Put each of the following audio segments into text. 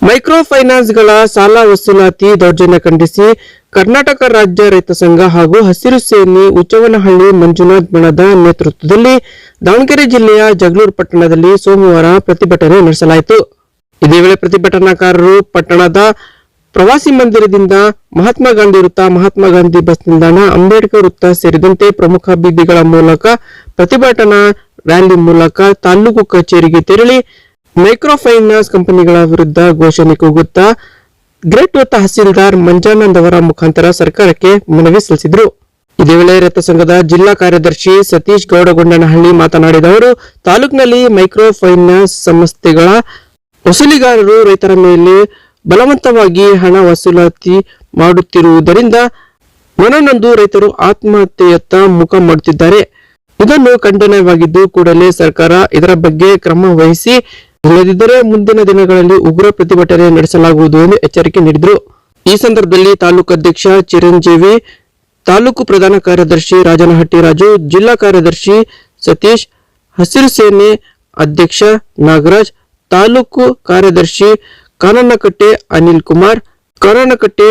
Micro ಫೈನಾನ್ಸ್ಗಳ ಸಾಲ ವಸೂಲಾತಿ ದೌರ್ಜನ್ಯ ಖಂಡಿಸಿ ಕರ್ನಾಟಕ ರಾಜ್ಯ ರೈತ ಸಂಘ ಹಾಗೂ ಹಸಿರು ಸೇನೆ ಉಚ್ಚವನಹಳ್ಳಿ ಮಂಜುನಾಥ್ ಬಣದ ನೇತೃತ್ವದಲ್ಲಿ ದಾವಣಗೆರೆ ಜಿಲ್ಲೆಯ ಜಗಳೂರು ಪಟ್ಟಣದಲ್ಲಿ ಸೋಮವಾರ ಪ್ರತಿಭಟನೆ ನಡೆಸಲಾಯಿತು. ಇದೇ ವೇಳೆ ಪ್ರತಿಭಟನಾಕಾರರು ಪಟ್ಟಣದ ಪ್ರವಾಸಿ ಮಂದಿರದಿಂದ ಮಹಾತ್ಮ ಗಾಂಧಿ ವೃತ್ತ, ಮಹಾತ್ಮ ಗಾಂಧಿ ಬಸ್ ನಿಲ್ದಾಣ, ಅಂಬೇಡ್ಕರ್ ವೃತ್ತ ಸೇರಿದಂತೆ ಪ್ರಮುಖ ಬೀದಿಗಳ ಮೂಲಕ ಪ್ರತಿಭಟನಾ ರ್ಯಾಲಿ ಮೂಲಕ ತಾಲೂಕು ಕಚೇರಿಗೆ ತೆರಳಿ ಮೈಕ್ರೋ ಫೈನಾನ್ಸ್ ಕಂಪನಿಗಳ ವಿರುದ್ಧ ಘೋಷಣೆ ಕೂಗುತ್ತಾ ಗ್ರೇಟ್ ತಹಸೀಲ್ದಾರ್ ಮಂಜಾನಂದ್ ಅವರ ಮುಖಾಂತರ ಸರ್ಕಾರಕ್ಕೆ ಮನವಿ ಸಲ್ಲಿಸಿದರು. ಇದೇ ವೇಳೆ ರೈತ ಸಂಘದ ಜಿಲ್ಲಾ ಕಾರ್ಯದರ್ಶಿ ಸತೀಶ್ ಗೌಡಗೊಂಡನಹಳ್ಳಿ ಮಾತನಾಡಿದ ಅವರು, ತಾಲೂಕಿನಲ್ಲಿ ಮೈಕ್ರೋ ಫೈನಾನ್ಸ್ ಸಂಸ್ಥೆಗಳ ವಸೂಲಿಗಾರರು ರೈತರ ಮೇಲೆ ಬಲವಂತವಾಗಿ ಹಣ ವಸೂಲಾತಿ ಮಾಡುತ್ತಿರುವುದರಿಂದ ಮನನೊಂದು ರೈತರು ಆತ್ಮಹತ್ಯೆಯತ್ತ ಮುಖ ಮಾಡುತ್ತಿದ್ದಾರೆ. ಇದನ್ನು ಖಂಡನವಾಗಿದ್ದು ಕೂಡಲೇ ಸರ್ಕಾರ ಇದರ ಬಗ್ಗೆ ಕ್ರಮ ವಹಿಸಿ, ಇಲ್ಲದಿದ್ದರೆ ಮುಂದಿನ ದಿನಗಳಲ್ಲಿ ಉಗ್ರ ಪ್ರತಿಭಟನೆ ನಡೆಸಲಾಗುವುದು ಎಂದು ಎಚ್ಚರಿಕೆ ನೀಡಿದರು. ಈ ಸಂದರ್ಭದಲ್ಲಿ ತಾಲೂಕು ಅಧ್ಯಕ್ಷ ಚಿರಂಜೀವಿ, ತಾಲೂಕು ಪ್ರಧಾನ ಕಾರ್ಯದರ್ಶಿ ರಾಜನಹಟ್ಟಿ ರಾಜು, ಜಿಲ್ಲಾ ಕಾರ್ಯದರ್ಶಿ ಸತೀಶ್, ಹಸಿರು ಸೇನೆ ಅಧ್ಯಕ್ಷ ನಾಗರಾಜ್, ತಾಲೂಕು ಕಾರ್ಯದರ್ಶಿ ಕಾನನಕಟ್ಟೆ ಅನಿಲ್ ಕುಮಾರ್, ಕಾನನಕಟ್ಟೆ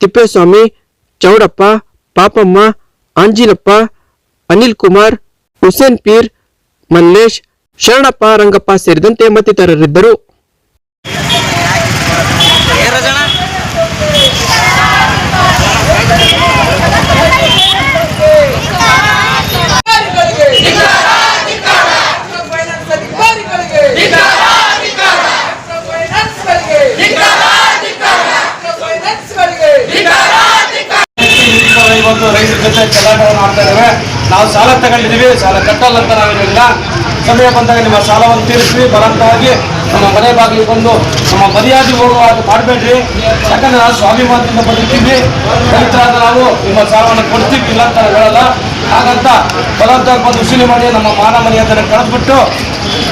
ತಿಪ್ಪೇಸ್ವಾಮಿ, ಚೌಡಪ್ಪ, ಪಾಪಮ್ಮ, ಆಂಜಿನಪ್ಪ, ಅನಿಲ್ ಕುಮಾರ್, ಹುಸೇನ್ ಪೀರ್, ಮಲ್ಲೇಶ್, ಶರಣಪ್ಪ, ರಂಗಪ್ಪ ಸೇರಿದಂತೆ ಮತ್ತಿತರರಿದ್ದರು. ಇವತ್ತು ರೈತರ ಜೊತೆ ಚಲಾಟವನ್ನು ಮಾಡ್ತಾ ಇದ್ದೇವೆ. ನಾವು ಸಾಲ ತಗೊಂಡಿದ್ದೀವಿ, ಸಾಲ ಕಟ್ಟಲ್ಲ ಅಂತ ನಾವೇನಿಲ್ಲ. ಸಮಯ ಬಂದಾಗ ನಿಮ್ಮ ಸಾಲವನ್ನು ತೀರಿಸ್ವಿ, ಬಲಂತವಾಗಿ ನಮ್ಮ ಮನೆ ಬಾಗಿಲಿಗೆ ಬಂದು ನಮ್ಮ ಮರ್ಯಾದೆ ಹೋಗುವ ಮಾಡಬೇಡ್ರಿ. ಯಾಕಂದ್ರೆ ನಾವು ಸ್ವಾಭಿಮಾನದಿಂದ ಬದುಕ್ತೀವಿ. ರೈತರಾದ ನಾವು ನಿಮ್ಮ ಸಾಲವನ್ನು ಕೊಡ್ತೀವಿ, ಇಲ್ಲ ಅಂತ ಹೇಳಲ್ಲ. ಹಾಗಂತ ಬಲಂತವಾಗಿ ಬಂದು ಉಸಿಲಿ ಮಾಡಿ ನಮ್ಮ ಮಾನ ಮರ್ಯಾದೆಯನ್ನು ಕಳೆದ್ಬಿಟ್ಟು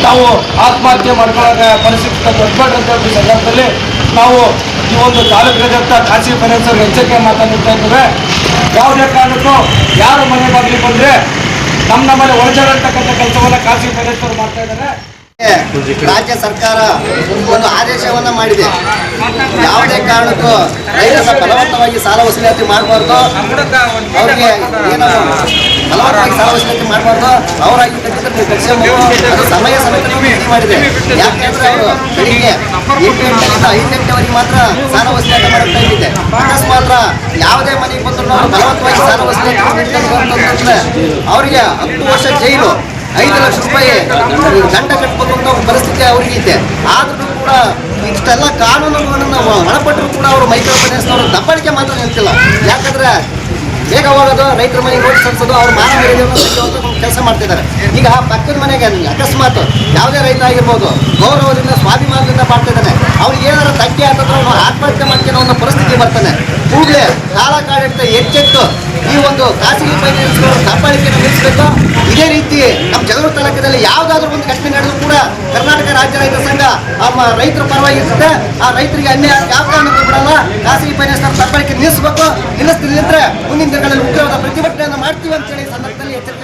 ನಾವು ಆತ್ಮಹತ್ಯೆ ಮಾಡ್ಕೊಳ್ಳೋ ಪರಿಸ್ಥಿತಿ ದೊಡ್ಡಬೇಡ್ರಿ ಅಂತ ಹೇಳಿ ಸಂದರ್ಭದಲ್ಲಿ ನಾವು ಈ ಒಂದು ತಾಲೂಕಿನಾದ್ಯಂತ ಖಾಸಗಿ ಫೈನಾನ್ಸರ್ ಎಚ್ಚರಿಕೆ ಮಾತನಾಡ್ತಾ ಇದ್ದೇವೆ. ಯಾವುದೇ ಕಾರಣಕ್ಕೂ ಯಾರು ಮನೆ ಬಾಗಿಲಿಗೆ ಬಂದರೆ ನಮ್ಮ ಮನೆ ಒಳಜಾಡತಕ್ಕಂಥ ಕೆಲಸವನ್ನು ಖಾಸಗಿ ಫೈನಾನ್ಸರ್ ಮಾಡ್ತಾ ಇದ್ದಾರೆ. ರಾಜ್ಯ ಸರ್ಕಾರ ಒಂದು ಆದೇಶವನ್ನ ಮಾಡಿದೆ. ಯಾವುದೇ ಕಾರಣಕ್ಕೂ ರೈತರ ಬಲವಂತವಾಗಿ ಸಾಲ ವಸೂಲಾತಿ ಮಾಡಬಾರ್ದು, ಅವರಿಗೆ ಏನು ಬಲವಂತವಾಗಿ ಸಾಲ ವಸೂಲಾತಿ ಮಾಡಬಾರ್ದು. ಅವರಾಗಿರ್ತಕ್ಕಂಥ ಸಮಯ ಸಮೇತ ಮಾಡಿದೆ. ಯಾಕೆಂದ್ರೆ ಅವರು ಬೆಳಿಗ್ಗೆ 8 ಗಂಟೆಯಿಂದ 5 ಗಂಟೆವರೆಗೆ ಮಾತ್ರ ಸಾಲ ವಸೂಲಾತಿ ಮಾಡುತ್ತಾ ಇದ್ದಿದೆ. ಅಕಸ್ಮಾತ್ ಯಾವುದೇ ಮನೆಗೆ ಬಂದ್ರು ಬಲವಂತವಾಗಿ ಸಾಲ ವಸೂಲಾತಿ ಅವರಿಗೆ 10 ವರ್ಷ ಜೈಲು, 5 ಲಕ್ಷ ರೂಪಾಯಿ ದಂಡ ಕಟ್ಟಬೇಕು ಅಂತ ಪರಿಸ್ಥಿತಿ ಅವ್ರಿಗೆ ಇದೆ. ಆದ್ರೂ ಕೂಡ ಇಷ್ಟೆಲ್ಲ ಕಾನೂನುಗಳನ್ನು ಒಳಪಟ್ಟರು ಕೂಡ ಅವರು ಮೈಕ್ರೋ ಫೈನಾನ್ಸ್ನವರು ದಬ್ಬಾಳಿಕೆ ಮಾತ್ರ ನಿಂತಿಲ್ಲ. ಯಾಕಂದ್ರೆ ಬೇಗ ಹೋಗೋದು, ರೈತರ ಮನೆಗೆ ನೋಟಿಸ್ ಸಲ್ಲಿಸೋದು, ಅವ್ರ ಮಾನ ಮರ್ಯಾದೆಯನ್ನು ಕೆಲಸ ಮಾಡ್ತಿದ್ದಾರೆ. ಈಗ ಪಕ್ಕದ ಮನೆಗೆ ಅಕಸ್ಮಾತ್ ಯಾವುದೇ ರೈತ ಆಗಿರ್ಬೋದು, ಗೌರವದಿಂದ ಸ್ವಾಭಿಮಾನದಿಂದ ಮಾಡ್ತಿದ್ದಾನೆ, ಅವ್ರಿಗೆ ಏನಾದ್ರು ತಗ್ಗೆ ಆಗ್ತದ್ರೆ ಅವನು ಆತ್ಮಹತ್ಯೆ ಮಾಡ್ತಾನೆ ಅನ್ನೋ ಪರಿಸ್ಥಿತಿ ಬರ್ತಾನೆ. ಕೂಡಲೇ ಕಾಲ ಕಾಡಿಟ್ಟು ಎಚ್ಚೆತ್ತು ಈ ಒಂದು ಖಾಸಗಿ ಫೈನಾನ್ಸ್ಗಳು ದಬ್ಬಾಳಿಕೆಯನ್ನು ನಿಲ್ಲಿಸಬೇಕು. ಇದೇ ರೀತಿ ನಮ್ಮ ಜಗಳೂರು ತಾಲೂಕಿನಲ್ಲಿ ಯಾವುದಾದ್ರೂ ಒಂದು ಘಟನೆ ನಡೆದರೂ ಕೂಡ ಕರ್ನಾಟಕ ರಾಜ್ಯ ರೈತ ಸಂಘ ನಮ್ಮ ರೈತರ ಪರವಾಗಿರುತ್ತೆ. ಆ ರೈತರಿಗೆ ಅನ್ಯಾಯ ಯಾವ ಕಾರಣಕ್ಕೂ ಬಿಡಲ್ಲ. ಖಾಸಗಿ ಫೈನಾನ್ಸ್ ದಬ್ಬಾಳಿಕೆ ನಿಲ್ಲಿಸಬೇಕು. ನಿಲ್ಲಿಸದಿಲ್ಲಂದ್ರೆ ಮುಂದಿನ ದಿನಗಳಲ್ಲಿ ಉಗ್ರವಾದ ಪ್ರತಿಭಟನೆಯನ್ನು ಮಾಡ್ತೀವಿ ಅಂತೇಳಿ ಸಂದರ್ಭದಲ್ಲಿ ಎಚ್ಚರಿಕೆ